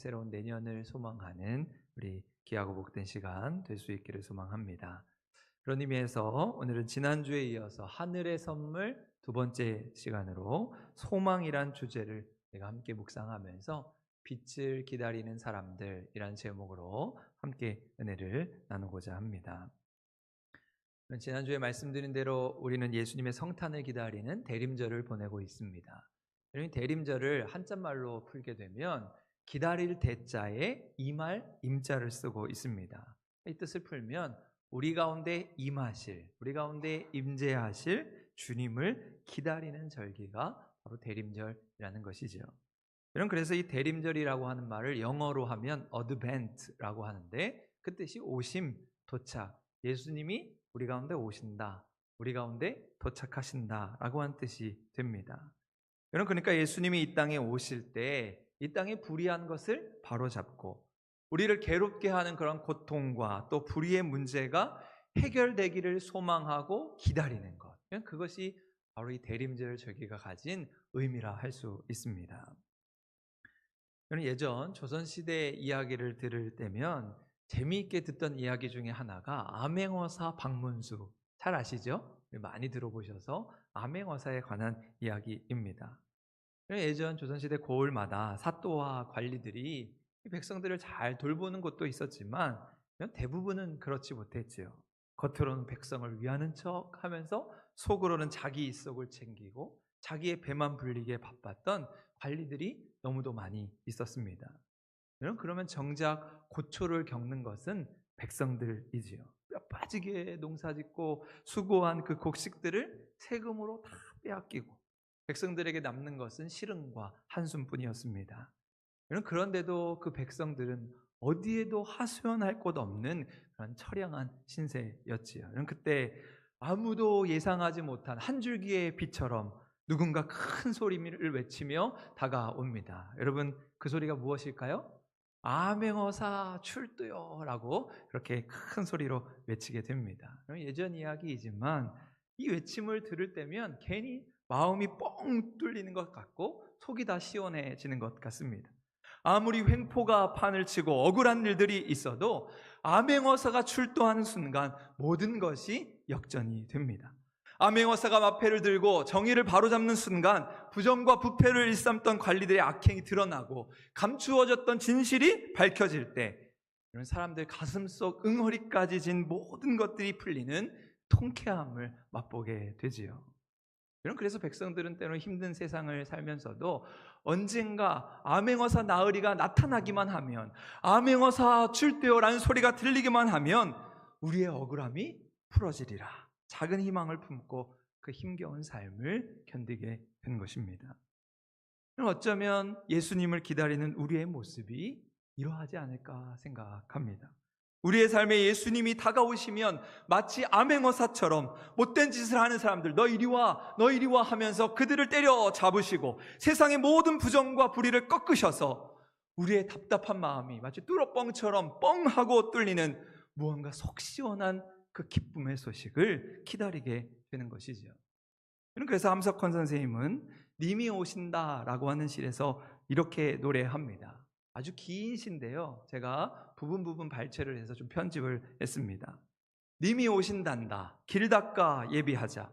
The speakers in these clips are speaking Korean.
새로운 내년을 소망하는 우리 귀하고 복된 시간 될 수 있기를 소망합니다. 그런 의미에서 오늘은 지난주에 이어서 하늘의 선물 두 번째 시간으로 소망이란 주제를 내가 함께 묵상하면서 빛을 기다리는 사람들이란 제목으로 함께 은혜를 나누고자 합니다. 지난주에 말씀드린 대로 우리는 예수님의 성탄을 기다리는 대림절을 보내고 있습니다. 여러분, 대림절을 한자말로 풀게 되면 기다릴 대자에 임할 임자를 쓰고 있습니다. 이 뜻을 풀면 우리 가운데 임하실, 우리 가운데 임재하실 주님을 기다리는 절기가 바로 대림절이라는 것이죠. 여러분, 그래서 이 대림절이라고 하는 말을 영어로 하면 advent라고 하는데 그 뜻이 오심, 도착, 예수님이 우리 가운데 오신다, 우리 가운데 도착하신다 라고 하는 뜻이 됩니다. 여러분, 그러니까 예수님이 이 땅에 오실 때 이 땅에 불의한 것을 바로잡고 우리를 괴롭게 하는 그런 고통과 또 불의의 문제가 해결되기를 소망하고 기다리는 것, 그것이 바로 이 대림절 절기가 가진 의미라 할 수 있습니다. 저는 예전 조선시대 이야기를 들을 때면 재미있게 듣던 이야기 중에 하나가 암행어사 박문수, 잘 아시죠? 많이 들어보셔서 암행어사에 관한 이야기입니다. 예전 조선시대 고을마다 사또와 관리들이 백성들을 잘 돌보는 곳도 있었지만 대부분은 그렇지 못했지요. 겉으로는 백성을 위하는 척 하면서 속으로는 자기 이속을 챙기고 자기의 배만 불리게 바빴던 관리들이 너무도 많이 있었습니다. 그러면 정작 고초를 겪는 것은 백성들이지요. 뼈 빠지게 농사짓고 수고한 그 곡식들을 세금으로 다 빼앗기고 백성들에게 남는 것은 시름과 한숨뿐이었습니다. 그런데도 그 백성들은 어디에도 하소연할 곳 없는 그런 처량한 신세였지요. 그때 아무도 예상하지 못한 한 줄기의 빛처럼 누군가 큰 소리를 외치며 다가옵니다. 여러분, 그 소리가 무엇일까요? 암행어사 출두요 라고 그렇게 큰 소리로 외치게 됩니다. 예전 이야기이지만 이 외침을 들을 때면 괜히 마음이 뻥 뚫리는 것 같고 속이 다 시원해지는 것 같습니다. 아무리 횡포가 판을 치고 억울한 일들이 있어도 암행어사가 출두하는 순간 모든 것이 역전이 됩니다. 암행어사가 마패를 들고 정의를 바로잡는 순간 부정과 부패를 일삼던 관리들의 악행이 드러나고 감추어졌던 진실이 밝혀질 때 이런 사람들 가슴속 응어리까지 진 모든 것들이 풀리는 통쾌함을 맛보게 되지요. 그래서 백성들은 때로 힘든 세상을 살면서도 언젠가 암행어사 나으리가 나타나기만 하면, 암행어사 출두요라는 소리가 들리기만 하면 우리의 억울함이 풀어지리라, 작은 희망을 품고 그 힘겨운 삶을 견디게 된 것입니다. 어쩌면 예수님을 기다리는 우리의 모습이 이러하지 않을까 생각합니다. 우리의 삶에 예수님이 다가오시면 마치 암행어사처럼 못된 짓을 하는 사람들, 너 이리 와, 너 이리 와 하면서 그들을 때려 잡으시고 세상의 모든 부정과 불의를 꺾으셔서 우리의 답답한 마음이 마치 뚫어뻥처럼 뻥하고 뚫리는 무언가 속 시원한 그 기쁨의 소식을 기다리게 되는 것이죠. 그래서 함석헌 선생님은 님이 오신다라고 하는 시에서 이렇게 노래합니다. 아주 긴 시인데요, 제가 부분 발췌를 해서 좀 편집을 했습니다. 님이 오신단다, 길 닦아 예비하자.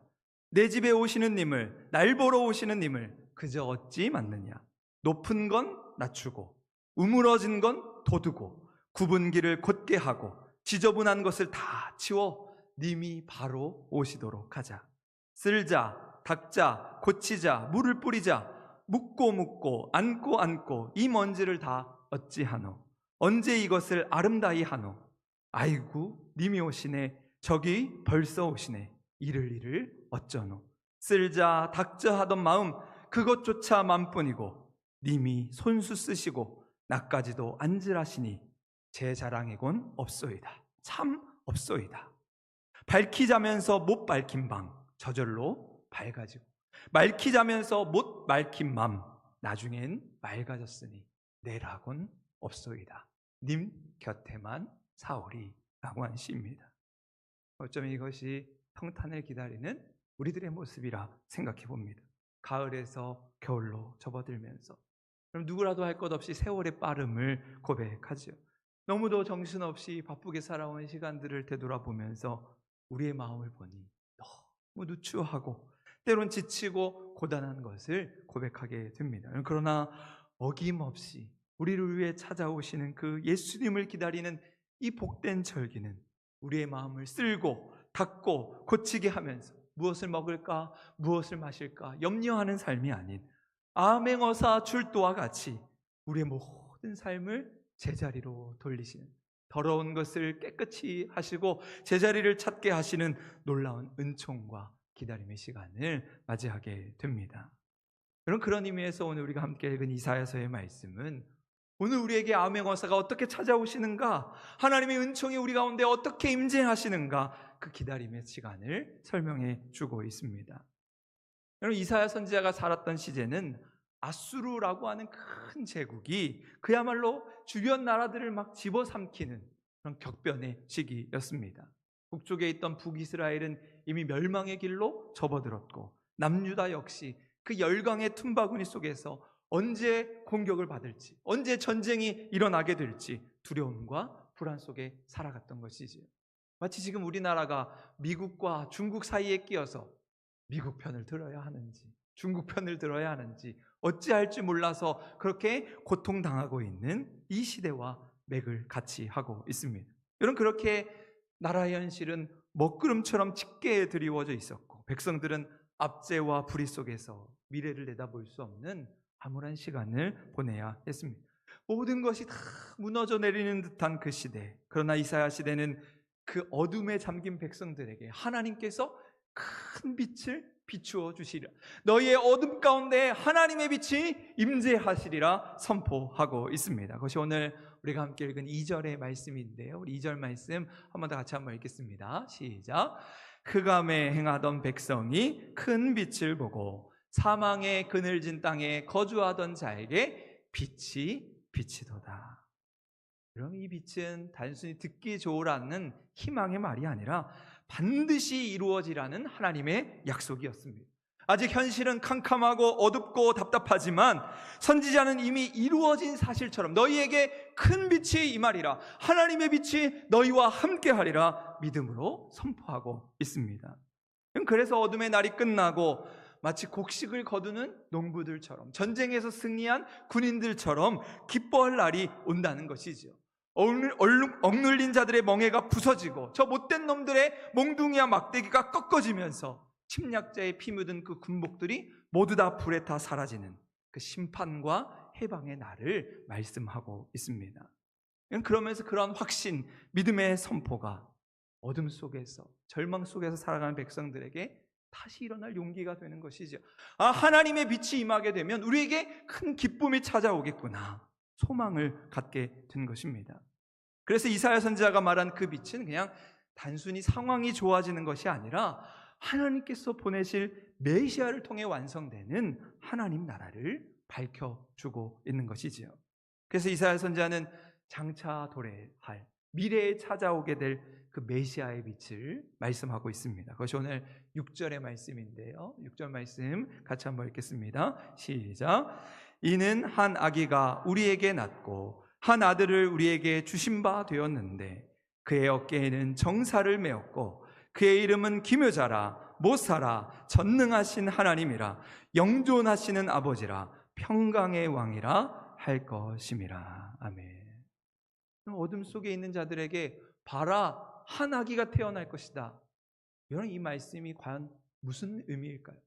내 집에 오시는 님을, 날 보러 오시는 님을 그저 어찌 맞느냐. 높은 건 낮추고 우물어진 건 돋우고 굽은 길을 곧게 하고 지저분한 것을 다 치워 님이 바로 오시도록 하자. 쓸자, 닦자, 고치자, 물을 뿌리자. 묻고 안고 이 먼지를 다 어찌하노. 언제 이것을 아름다이 하노. 아이고 님이 오시네. 저기 벌써 오시네. 이를 어쩌노. 쓸자 닦자 하던 마음 그것조차 맘뿐이고 님이 손수 쓰시고 나까지도 앉으라시니 제 자랑이곤 없소이다. 참 없소이다. 밝히자면서 못 밝힌 방 저절로 밝아지고 맑히자면서 못 맑힌 맘 나중엔 맑아졌으니 내라곤 없소이다. 님 곁에만 사오리 라고 한 시입니다. 어쩌면 이것이 성탄을 기다리는 우리들의 모습이라 생각해 봅니다. 가을에서 겨울로 접어들면서 그럼 누구라도 할 것 없이 세월의 빠름을 고백하죠. 너무도 정신없이 바쁘게 살아온 시간들을 되돌아보면서 우리의 마음을 보니 너무 누추하고 때론 지치고 고단한 것을 고백하게 됩니다. 그러나 어김없이 우리를 위해 찾아오시는 그 예수님을 기다리는 이 복된 절기는 우리의 마음을 쓸고 닦고 고치게 하면서 무엇을 먹을까, 무엇을 마실까 염려하는 삶이 아닌 암행어사 출도와 같이 우리의 모든 삶을 제자리로 돌리시는, 더러운 것을 깨끗이 하시고 제자리를 찾게 하시는 놀라운 은총과 기다림의 시간을 맞이하게 됩니다. 여러분, 그런 의미에서 오늘 우리가 함께 읽은 이사야서의 말씀은 오늘 우리에게 암행어사가 어떻게 찾아오시는가, 하나님의 은총이 우리 가운데 어떻게 임재하시는가, 그 기다림의 시간을 설명해 주고 있습니다. 여러분, 이사야 선지자가 살았던 시대는 아수르라고 하는 큰 제국이 그야말로 주변 나라들을 막 집어삼키는 그런 격변의 시기였습니다. 북쪽에 있던 북이스라엘은 이미 멸망의 길로 접어들었고 남유다 역시 그 열강의 틈바구니 속에서 언제 공격을 받을지, 언제 전쟁이 일어나게 될지 두려움과 불안 속에 살아갔던 것이지요. 마치 지금 우리나라가 미국과 중국 사이에 끼어서 미국 편을 들어야 하는지 중국 편을 들어야 하는지 어찌할지 몰라서 그렇게 고통당하고 있는 이 시대와 맥을 같이 하고 있습니다. 여러분, 그렇게 나라의 현실은 먹구름처럼 짙게 드리워져 있었고 백성들은 압제와 불의 속에서 미래를 내다볼 수 없는 암울한 시간을 보내야 했습니다. 모든 것이 다 무너져 내리는 듯한 그 시대, 그러나 이사야 시대는 그 어둠에 잠긴 백성들에게 하나님께서 큰 빛을 비추어 주시리라, 너희의 어둠 가운데 하나님의 빛이 임재하시리라 선포하고 있습니다. 그것이 오늘 우리가 함께 읽은 2절의 말씀인데요, 우리 2절 말씀 한 번 더 같이 한번 읽겠습니다. 시작. 흑암에 행하던 백성이 큰 빛을 보고 사망의 그늘진 땅에 거주하던 자에게 빛이 비치도다. 그럼 이 빛은 단순히 듣기 좋으라는 희망의 말이 아니라 반드시 이루어지라는 하나님의 약속이었습니다. 아직 현실은 캄캄하고 어둡고 답답하지만 선지자는 이미 이루어진 사실처럼 너희에게 큰 빛이 임하리라, 하나님의 빛이 너희와 함께하리라 믿음으로 선포하고 있습니다. 그래서 어둠의 날이 끝나고 마치 곡식을 거두는 농부들처럼, 전쟁에서 승리한 군인들처럼 기뻐할 날이 온다는 것이죠. 억눌린 자들의 멍에가 부서지고 저 못된 놈들의 몽둥이와 막대기가 꺾어지면서 침략자의 피 묻은 그 군복들이 모두 다 불에 타 사라지는 그 심판과 해방의 날을 말씀하고 있습니다. 그러면서 그러한 확신, 믿음의 선포가 어둠 속에서, 절망 속에서 살아가는 백성들에게 다시 일어날 용기가 되는 것이죠. 하나님의 빛이 임하게 되면 우리에게 큰 기쁨이 찾아오겠구나, 소망을 갖게 된 것입니다. 그래서 이사야 선지자가 말한 그 빛은 그냥 단순히 상황이 좋아지는 것이 아니라 하나님께서 보내실 메시아를 통해 완성되는 하나님 나라를 밝혀주고 있는 것이지요. 그래서 이사야 선지자는 장차 도래할, 미래에 찾아오게 될 그 메시아의 빛을 말씀하고 있습니다. 그것이 오늘 6절의 말씀인데요, 6절 말씀 같이 한번 읽겠습니다. 시작. 이는 한 아기가 우리에게 낳고 한 아들을 우리에게 주신 바 되었는데 그의 어깨에는 정사를 메었고 그의 이름은 기묘자라, 못사라, 전능하신 하나님이라, 영존하시는 아버지라, 평강의 왕이라 할 것임이라. 아멘. 어둠 속에 있는 자들에게 봐라, 한 아기가 태어날 것이다. 여러분, 이 말씀이 과연 무슨 의미일까요?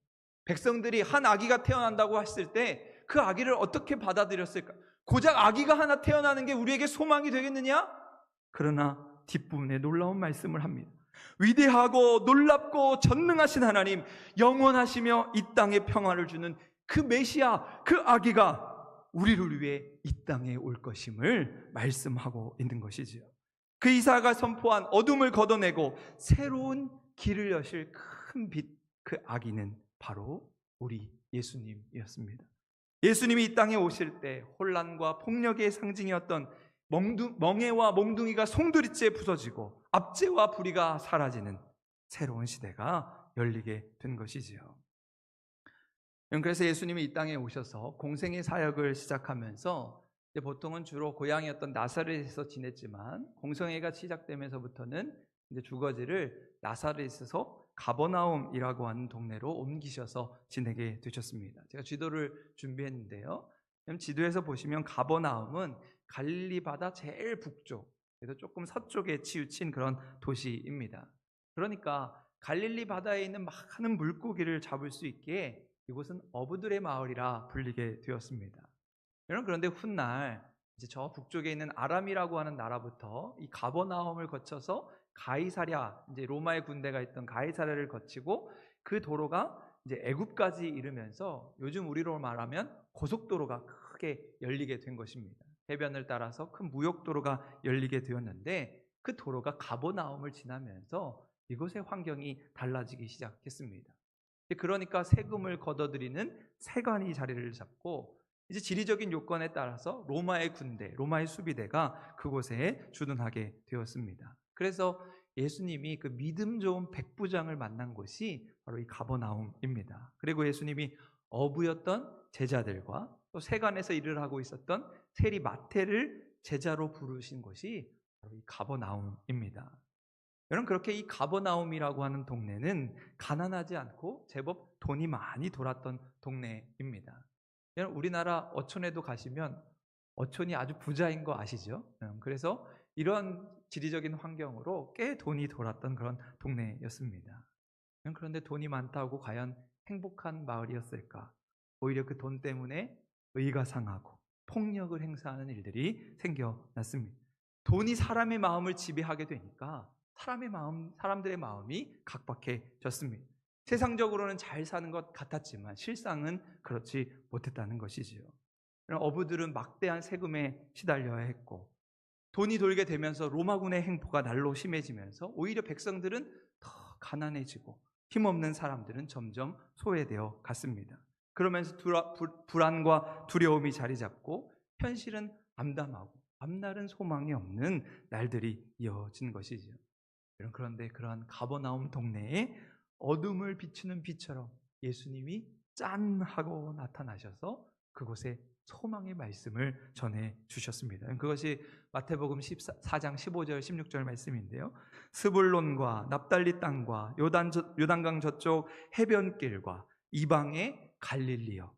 백성들이 한 아기가 태어난다고 했을 때 그 아기를 어떻게 받아들였을까? 고작 아기가 하나 태어나는 게 우리에게 소망이 되겠느냐? 그러나 뒷부분에 놀라운 말씀을 합니다. 위대하고 놀랍고 전능하신 하나님, 영원하시며 이 땅에 평화를 주는 그 메시아, 그 아기가 우리를 위해 이 땅에 올 것임을 말씀하고 있는 것이지요. 그 이사야가 선포한 어둠을 걷어내고 새로운 길을 여실 큰 빛, 그 아기는 바로 우리 예수님이었습니다. 예수님이 이 땅에 오실 때 혼란과 폭력의 상징이었던 멍에와 몽둥이가 송두리째 부서지고 압제와 불의가 사라지는 새로운 시대가 열리게 된 것이지요. 그래서 예수님이 이 땅에 오셔서 공생의 사역을 시작하면서 이제 보통은 주로 고향이었던 나사렛에서 지냈지만 공생애가 시작되면서부터는 이제 주거지를 나사렛에서 가버나움이라고 하는 동네로 옮기셔서 지내게 되셨습니다. 제가 지도를 준비했는데요. 지도에서 보시면 가버나움은 갈릴리 바다 제일 북쪽, 그래서 조금 서쪽에 치우친 그런 도시입니다. 그러니까 갈릴리 바다에 있는 많은 물고기를 잡을 수 있게 이곳은 어부들의 마을이라 불리게 되었습니다. 여러분, 그런데 훗날 이제 저 북쪽에 있는 아람이라고 하는 나라부터 이 가버나움을 거쳐서 가이사랴, 이제 로마의 군대가 있던 가이사랴를 거치고 그 도로가 이제 애굽까지 이르면서 요즘 우리로 말하면 고속도로가 크게 열리게 된 것입니다. 해변을 따라서 큰 무역도로가 열리게 되었는데 그 도로가 가버나움을 지나면서 이곳의 환경이 달라지기 시작했습니다. 그러니까 세금을 걷어들이는 세관이 자리를 잡고 이제 지리적인 요건에 따라서 로마의 군대, 로마의 수비대가 그곳에 주둔하게 되었습니다. 그래서 예수님이 그 믿음 좋은 백부장을 만난 곳이 바로 이 가버나움입니다. 그리고 예수님이 어부였던 제자들과 또 세관에서 일을 하고 있었던 세리 마태를 제자로 부르신 곳이 바로 이 가버나움입니다. 여러분, 그렇게 이 가버나움이라고 하는 동네는 가난하지 않고 제법 돈이 많이 돌았던 동네입니다. 여러분, 우리나라 어촌에도 가시면 어촌이 아주 부자인 거 아시죠? 그래서 이런 지리적인 환경으로 꽤 돈이 돌았던 그런 동네였습니다. 그런데 돈이 많다고 과연 행복한 마을이었을까? 오히려 그 돈 때문에 의가 상하고 폭력을 행사하는 일들이 생겨났습니다. 돈이 사람의 마음을 지배하게 되니까 사람들의 마음이 각박해졌습니다. 세상적으로는 잘 사는 것 같았지만 실상은 그렇지 못했다는 것이지요. 어부들은 막대한 세금에 시달려야 했고 돈이 돌게 되면서 로마군의 행포가 날로 심해지면서 오히려 백성들은 더 가난해지고 힘없는 사람들은 점점 소외되어 갔습니다. 그러면서 불안과 두려움이 자리 잡고 현실은 암담하고 앞날은 소망이 없는 날들이 이어진 것이죠. 그런데 그러한 가버나움 동네에 어둠을 비추는 빛처럼 예수님이 짠 하고 나타나셔서 그곳에 소망의 말씀을 전해 주셨습니다. 그것이 마태복음 14장 15절 16절 말씀인데요. 스불론과 납달리 땅과 요단강 저쪽 해변길과 이방의 갈릴리여,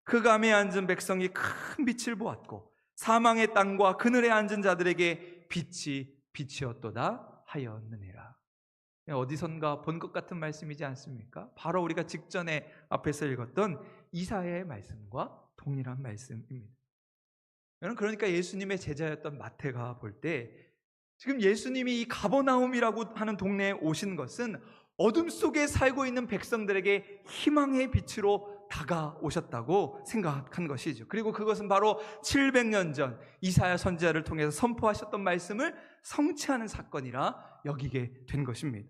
그 감에 앉은 백성이 큰 빛을 보았고 사망의 땅과 그늘에 앉은 자들에게 빛이 빛이었도다 하였느니라. 어디선가 본 것 같은 말씀이지 않습니까? 바로 우리가 직전에 앞에서 읽었던 이사야의 말씀과 동일한 말씀입니다. 그러니까 예수님의 제자였던 마태가 볼 때 지금 예수님이 이 가버나움이라고 하는 동네에 오신 것은 어둠 속에 살고 있는 백성들에게 희망의 빛으로 다가오셨다고 생각한 것이죠. 그리고 그것은 바로 700년 전 이사야 선지자를 통해서 선포하셨던 말씀을 성취하는 사건이라 여기게 된 것입니다.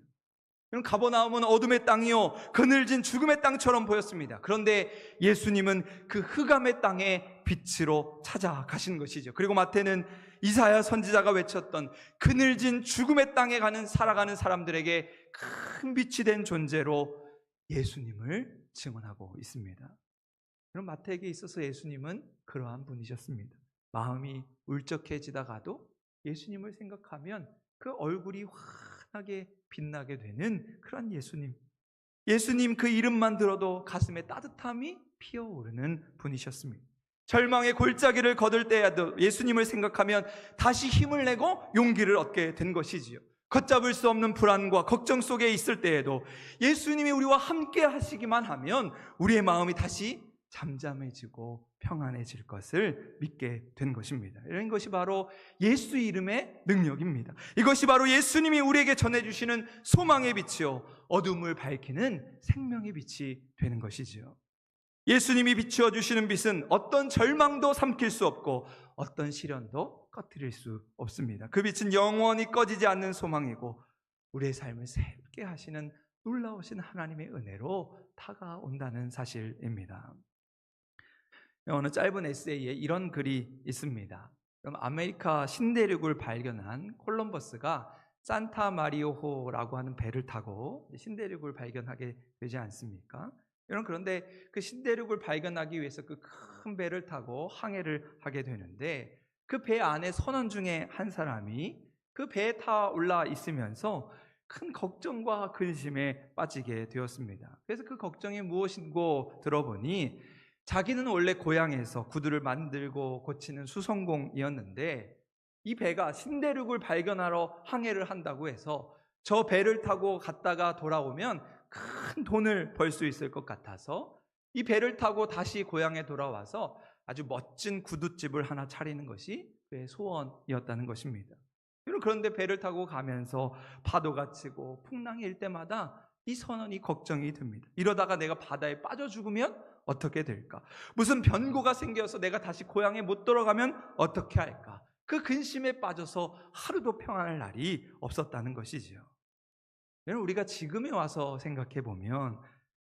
가버나움은 어둠의 땅이요 그늘진 죽음의 땅처럼 보였습니다. 그런데 예수님은 그 흑암의 땅에 빛으로 찾아가신 것이죠. 그리고 마태는 이사야 선지자가 외쳤던 그늘진 죽음의 땅에 살아가는 사람들에게 큰 빛이 된 존재로 예수님을 증언하고 있습니다. 그럼 마태에게 있어서 예수님은 그러한 분이셨습니다. 마음이 울적해지다가도 예수님을 생각하면 그 얼굴이 환하게 빛나게 되는 그런 예수님 그 이름만 들어도 가슴에 따뜻함이 피어오르는 분이셨습니다. 절망의 골짜기를 걷을 때에도 예수님을 생각하면 다시 힘을 내고 용기를 얻게 된 것이지요. 걷잡을 수 없는 불안과 걱정 속에 있을 때에도 예수님이 우리와 함께 하시기만 하면 우리의 마음이 다시 잠잠해지고 평안해질 것을 믿게 된 것입니다. 이런 것이 바로 예수 이름의 능력입니다. 이것이 바로 예수님이 우리에게 전해주시는 소망의 빛이요 어둠을 밝히는 생명의 빛이 되는 것이지요. 예수님이 비추어 주시는 빛은 어떤 절망도 삼킬 수 없고 어떤 시련도 꺼뜨릴 수 없습니다. 그 빛은 영원히 꺼지지 않는 소망이고 우리의 삶을 새롭게 하시는 놀라우신 하나님의 은혜로 다가온다는 사실입니다. 어느 짧은 에세이에 이런 글이 있습니다. 그럼 아메리카 신대륙을 발견한 콜럼버스가 산타 마리오호라고 하는 배를 타고 신대륙을 발견하게 되지 않습니까? 여러분, 그런데 그 신대륙을 발견하기 위해서 그 큰 배를 타고 항해를 하게 되는데, 그 배 안에 선원 중에 한 사람이 그 배에 타 올라 있으면서 큰 걱정과 근심에 빠지게 되었습니다. 그래서 그 걱정이 무엇인고 들어보니, 자기는 원래 고향에서 구두를 만들고 고치는 수성공이었는데, 이 배가 신대륙을 발견하러 항해를 한다고 해서 저 배를 타고 갔다가 돌아오면 큰 돈을 벌 수 있을 것 같아서 이 배를 타고 다시 고향에 돌아와서 아주 멋진 구두집을 하나 차리는 것이 그의 소원이었다는 것입니다. 그런데 배를 타고 가면서 파도가 치고 풍랑이 일 때마다 이 선원이 걱정이 듭니다. 이러다가 내가 바다에 빠져 죽으면 어떻게 될까? 무슨 변고가 생겨서 내가 다시 고향에 못 돌아가면 어떻게 할까? 그 근심에 빠져서 하루도 평안할 날이 없었다는 것이지요. 여러분, 우리가 지금에 와서 생각해 보면,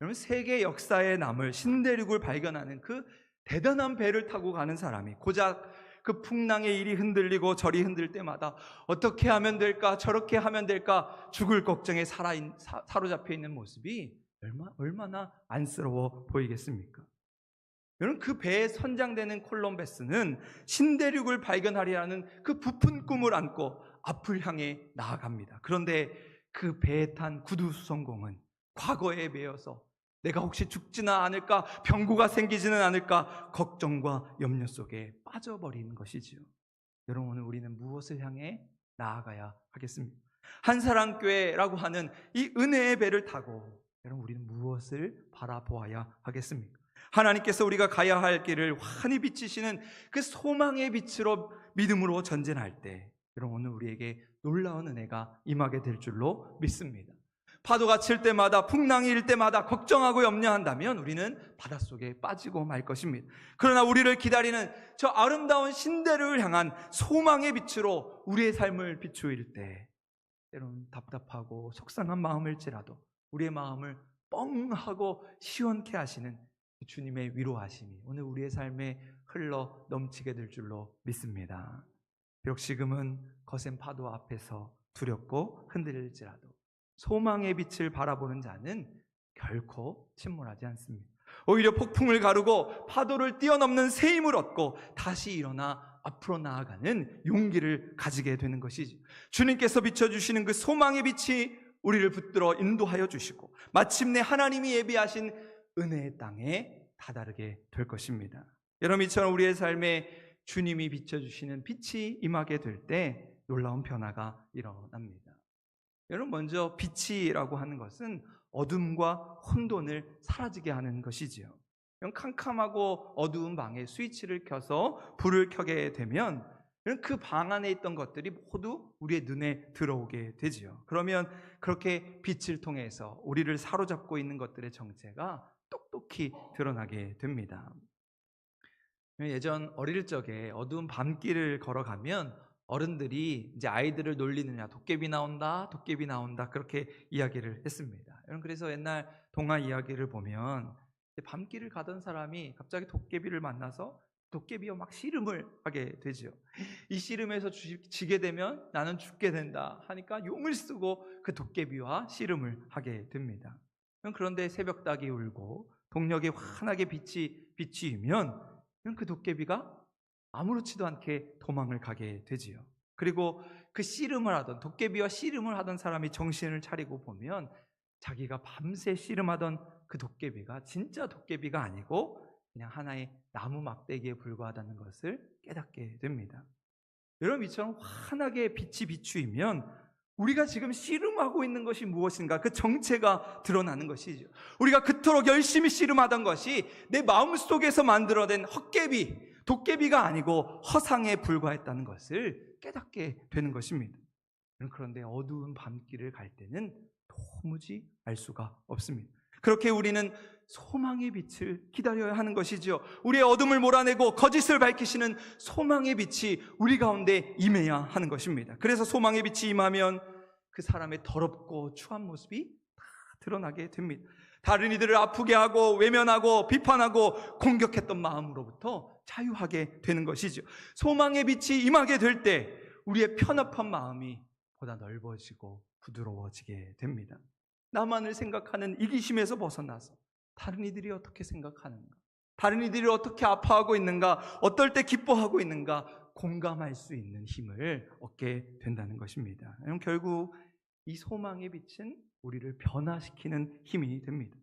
여러분, 세계 역사에 남을 신대륙을 발견하는 그 대단한 배를 타고 가는 사람이 고작 그 풍랑에 이리 흔들리고 저리 흔들 때마다 어떻게 하면 될까, 저렇게 하면 될까, 죽을 걱정에 사로잡혀 있는 모습이 얼마나 안쓰러워 보이겠습니까? 여러분, 그 배에 선장되는 콜럼버스는 신대륙을 발견하리라는 그 부푼 꿈을 안고 앞을 향해 나아갑니다. 그런데 그 배에 탄 구두수성공은 과거에 매여서 내가 혹시 죽지는 않을까, 병고가 생기지는 않을까 걱정과 염려 속에 빠져버리는 것이지요. 여러분, 오늘 우리는 무엇을 향해 나아가야 하겠습니까? 한사랑교회라고 하는 이 은혜의 배를 타고 여러분, 우리는 무엇을 바라보아야 하겠습니까? 하나님께서 우리가 가야 할 길을 환히 비치시는 그 소망의 빛으로 믿음으로 전진할 때, 여러분, 오늘 우리에게 놀라운 은혜가 임하게 될 줄로 믿습니다. 파도가 칠 때마다, 풍랑이 일 때마다 걱정하고 염려한다면 우리는 바닷속에 빠지고 말 것입니다. 그러나 우리를 기다리는 저 아름다운 신대륙을 향한 소망의 빛으로 우리의 삶을 비추일 때, 때로는 답답하고 속상한 마음일지라도 우리의 마음을 뻥하고 시원케 하시는 주님의 위로하심이 오늘 우리의 삶에 흘러 넘치게 될 줄로 믿습니다. 비록 지금은 거센 파도 앞에서 두렵고 흔들릴지라도 소망의 빛을 바라보는 자는 결코 침몰하지 않습니다. 오히려 폭풍을 가르고 파도를 뛰어넘는 새 힘을 얻고 다시 일어나 앞으로 나아가는 용기를 가지게 되는 것이죠. 주님께서 비춰주시는 그 소망의 빛이 우리를 붙들어 인도하여 주시고 마침내 하나님이 예비하신 은혜의 땅에 다다르게 될 것입니다. 여러분, 이처럼 우리의 삶에 주님이 비춰주시는 빛이 임하게 될 때 놀라운 변화가 일어납니다. 여러분, 먼저 빛이라고 하는 것은 어둠과 혼돈을 사라지게 하는 것이지요. 캄캄하고 어두운 방에 스위치를 켜서 불을 켜게 되면 그 방 안에 있던 것들이 모두 우리의 눈에 들어오게 되지요. 그러면 그렇게 빛을 통해서 우리를 사로잡고 있는 것들의 정체가 똑똑히 드러나게 됩니다. 예전 어릴 적에 어두운 밤길을 걸어가면 어른들이 이제 아이들을 놀리느냐, 도깨비 나온다, 도깨비 나온다, 그렇게 이야기를 했습니다. 그래서 옛날 동화 이야기를 보면 밤길을 가던 사람이 갑자기 도깨비를 만나서 도깨비와 막 씨름을 하게 되죠. 이 씨름에서 지게 되면 나는 죽게 된다 하니까 용을 쓰고 그 도깨비와 씨름을 하게 됩니다. 그런데 새벽닭이 울고 동력이 환하게 비치면 그 도깨비가 아무렇지도 않게 도망을 가게 되지요. 그리고 그 씨름을 하던, 도깨비와 씨름을 하던 사람이 정신을 차리고 보면 자기가 밤새 씨름하던 그 도깨비가 진짜 도깨비가 아니고 그냥 하나의 나무 막대기에 불과하다는 것을 깨닫게 됩니다. 여러분, 이처럼 환하게 빛이 비추이면 우리가 지금 씨름하고 있는 것이 무엇인가, 그 정체가 드러나는 것이죠. 우리가 그토록 열심히 씨름하던 것이 내 마음속에서 만들어낸 헛개비, 도깨비가 아니고 허상에 불과했다는 것을 깨닫게 되는 것입니다. 그런데 어두운 밤길을 갈 때는 도무지 알 수가 없습니다. 그렇게 우리는 소망의 빛을 기다려야 하는 것이죠. 우리의 어둠을 몰아내고 거짓을 밝히시는 소망의 빛이 우리 가운데 임해야 하는 것입니다. 그래서 소망의 빛이 임하면 그 사람의 더럽고 추한 모습이 다 드러나게 됩니다. 다른 이들을 아프게 하고 외면하고 비판하고 공격했던 마음으로부터 자유하게 되는 것이죠. 소망의 빛이 임하게 될 때 우리의 편협한 마음이 보다 넓어지고 부드러워지게 됩니다. 나만을 생각하는 이기심에서 벗어나서 다른 이들이 어떻게 생각하는가, 다른 이들이 어떻게 아파하고 있는가, 어떨 때 기뻐하고 있는가 공감할 수 있는 힘을 얻게 된다는 것입니다. 결국 이 소망의 빛은 우리를 변화시키는 힘이 됩니다.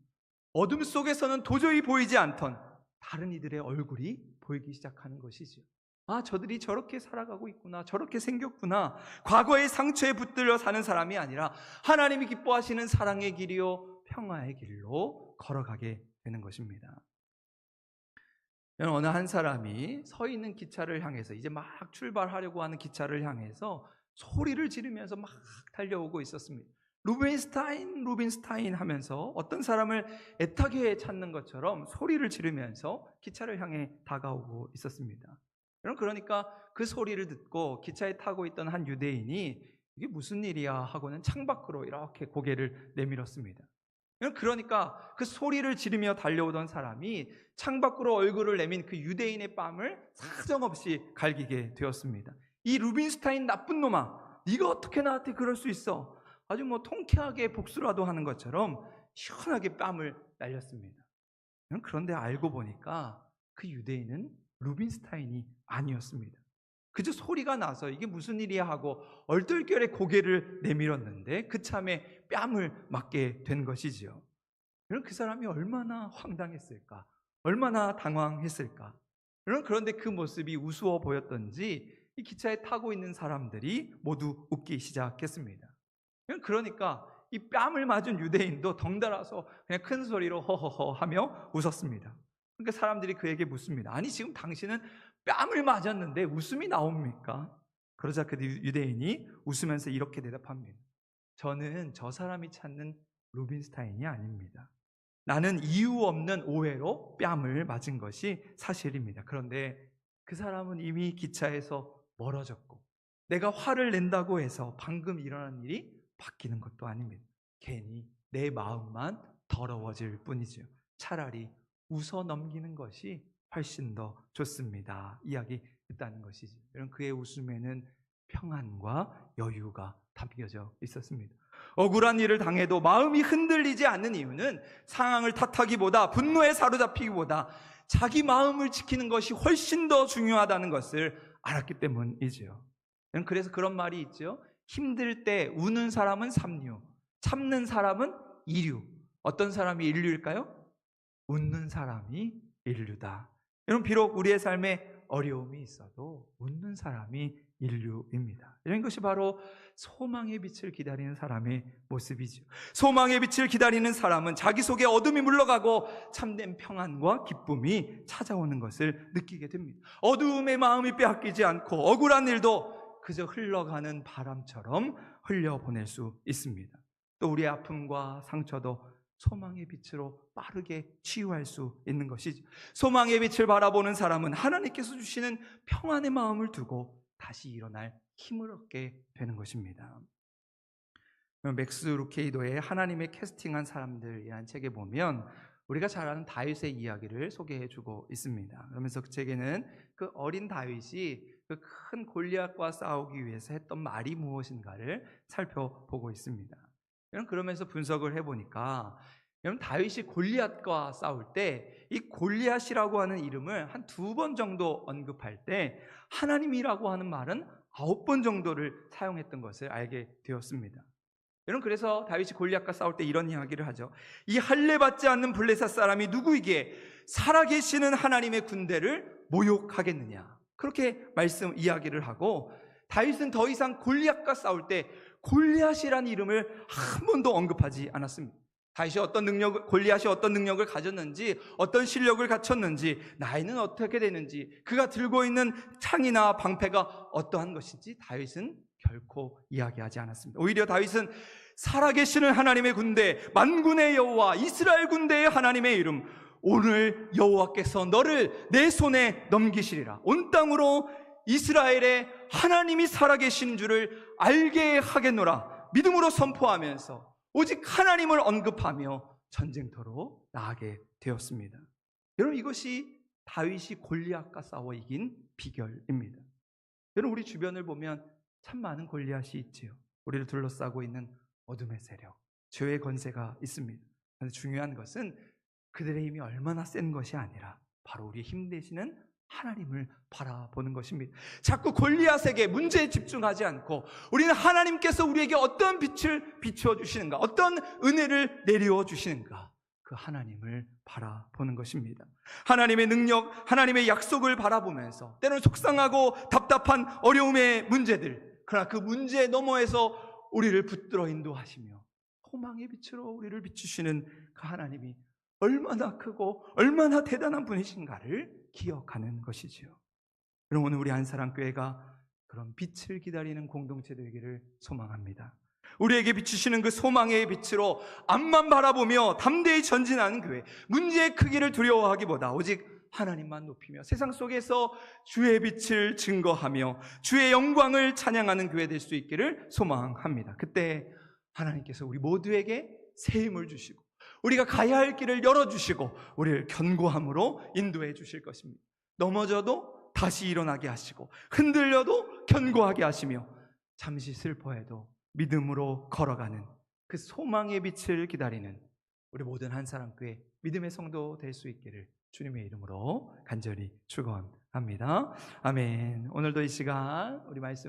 어둠 속에서는 도저히 보이지 않던 다른 이들의 얼굴이 보이기 시작하는 것이죠. 아, 저들이 저렇게 살아가고 있구나, 저렇게 생겼구나. 과거의 상처에 붙들려 사는 사람이 아니라 하나님이 기뻐하시는 사랑의 길이요 평화의 길로 걸어가게 되는 것입니다. 어느 한 사람이 서 있는 기차를 향해서 이제 막 출발하려고 하는 기차를 향해서 소리를 지르면서 막 달려오고 있었습니다. 루빈스타인 하면서 어떤 사람을 애타게 찾는 것처럼 소리를 지르면서 기차를 향해 다가오고 있었습니다. 그러니까 그 소리를 듣고 기차에 타고 있던 한 유대인이 이게 무슨 일이야 하고는 창밖으로 이렇게 고개를 내밀었습니다. 그러니까 그 소리를 지르며 달려오던 사람이 창밖으로 얼굴을 내민 그 유대인의 뺨을 사정없이 갈기게 되었습니다. 이 루빈스타인 나쁜 놈아, 네가 어떻게 나한테 그럴 수 있어? 아주 통쾌하게 복수라도 하는 것처럼 시원하게 뺨을 날렸습니다. 그런데 알고 보니까 그 유대인은 루빈스타인이 아니었습니다. 그저 소리가 나서 이게 무슨 일이야 하고 얼떨결에 고개를 내밀었는데 그 참에 뺨을 맞게 된 것이지요. 그 사람이 얼마나 황당했을까, 얼마나 당황했을까. 그런데 그 모습이 우스워 보였던지 이 기차에 타고 있는 사람들이 모두 웃기 시작했습니다. 그러니까 이 뺨을 맞은 유대인도 덩달아서 그냥 큰 소리로 허허허 하며 웃었습니다. 그러니까 사람들이 그에게 묻습니다. 아니, 지금 당신은 뺨을 맞았는데 웃음이 나옵니까? 그러자 그 유대인이 웃으면서 이렇게 대답합니다. 저는 저 사람이 찾는 루빈스타인이 아닙니다. 나는 이유 없는 오해로 뺨을 맞은 것이 사실입니다. 그런데 그 사람은 이미 기차에서 멀어졌고 내가 화를 낸다고 해서 방금 일어난 일이 바뀌는 것도 아닙니다. 괜히 내 마음만 더러워질 뿐이죠. 차라리 웃어 넘기는 것이 훨씬 더 좋습니다. 이야기 했다는 것이죠. 그의 웃음에는 평안과 여유가 담겨져 있었습니다. 억울한 일을 당해도 마음이 흔들리지 않는 이유는 상황을 탓하기보다 분노에 사로잡히기보다 자기 마음을 지키는 것이 훨씬 더 중요하다는 것을 알았기 때문이지요. 그래서 그런 말이 있죠. 힘들 때 우는 사람은 삼류, 참는 사람은 이류. 어떤 사람이 인류일까요? 웃는 사람이 인류다. 여러분, 비록 우리의 삶에 어려움이 있어도 웃는 사람이 인류입니다. 이런 것이 바로 소망의 빛을 기다리는 사람의 모습이죠. 소망의 빛을 기다리는 사람은 자기 속에 어둠이 물러가고 참된 평안과 기쁨이 찾아오는 것을 느끼게 됩니다. 어두움의 마음이 빼앗기지 않고 억울한 일도 그저 흘러가는 바람처럼 흘려보낼 수 있습니다. 또 우리의 아픔과 상처도 소망의 빛으로 빠르게 치유할 수 있는 것이죠. 소망의 빛을 바라보는 사람은 하나님께서 주시는 평안의 마음을 두고 다시 일어날 힘을 얻게 되는 것입니다. 맥스 루케이도의 하나님의 캐스팅한 사람들이라는 책에 보면 우리가 잘 아는 다윗의 이야기를 소개해주고 있습니다. 그러면서 그 책에는 그 어린 다윗이 그 큰 골리앗과 싸우기 위해서 했던 말이 무엇인가를 살펴보고 있습니다. 그러면서 분석을 해보니까 다윗이 골리앗과 싸울 때 이 골리앗이라고 하는 이름을 한 2번 정도 언급할 때 하나님이라고 하는 말은 9번 정도를 사용했던 것을 알게 되었습니다. 여러분, 그래서 다윗이 골리앗과 싸울 때 이런 이야기를 하죠. 이 할례받지 않는 블레셋 사람이 누구이기에 살아계시는 하나님의 군대를 모욕하겠느냐, 그렇게 이야기를 하고, 다윗은 더 이상 골리앗과 싸울 때 골리앗이라는 이름을 한 번도 언급하지 않았습니다. 골리앗이 어떤 능력을 가졌는지, 어떤 실력을 갖췄는지, 나이는 어떻게 되는지, 그가 들고 있는 창이나 방패가 어떠한 것인지 다윗은 결코 이야기하지 않았습니다. 오히려 다윗은 살아계시는 하나님의 군대, 만군의 여호와, 이스라엘 군대의 하나님의 이름, 오늘 여호와께서 너를 내 손에 넘기시리라, 온 땅으로 이스라엘의 하나님이 살아계신 줄을 알게 하겠노라 믿음으로 선포하면서 오직 하나님을 언급하며 전쟁터로 나가게 되었습니다. 여러분, 이것이 다윗이 골리앗과 싸워 이긴 비결입니다. 여러분, 우리 주변을 보면 참 많은 골리앗이 있지요. 우리를 둘러싸고 있는 어둠의 세력, 죄의 권세가 있습니다. 그런데 중요한 것은 그들의 힘이 얼마나 센 것이 아니라 바로 우리의 힘 되시는 하나님을 바라보는 것입니다. 자꾸 골리앗에게 문제에 집중하지 않고 우리는 하나님께서 우리에게 어떤 빛을 비추어 주시는가, 어떤 은혜를 내리워 주시는가, 그 하나님을 바라보는 것입니다. 하나님의 능력, 하나님의 약속을 바라보면서 때로는 속상하고 답답한 어려움의 문제들, 그러나 그 문제 너머에서 우리를 붙들어 인도하시며 소망의 빛으로 우리를 비추시는 그 하나님이 얼마나 크고 얼마나 대단한 분이신가를 기억하는 것이지요. 여러분, 오늘 우리 한사랑교회가 그런 빛을 기다리는 공동체 되기를 소망합니다. 우리에게 비추시는 그 소망의 빛으로 앞만 바라보며 담대히 전진하는 교회, 문제의 크기를 두려워하기보다 오직 하나님만 높이며 세상 속에서 주의 빛을 증거하며 주의 영광을 찬양하는 교회 될 수 있기를 소망합니다. 그때 하나님께서 우리 모두에게 새 힘을 주시고 우리가 가야 할 길을 열어주시고 우리를 견고함으로 인도해 주실 것입니다. 넘어져도 다시 일어나게 하시고 흔들려도 견고하게 하시며 잠시 슬퍼해도 믿음으로 걸어가는 그 소망의 빛을 기다리는 우리 모든 한사랑교회 믿음의 성도 될 수 있기를 주님의 이름으로 간절히 축원합니다. 아멘. 오늘도 이 시간 우리 말씀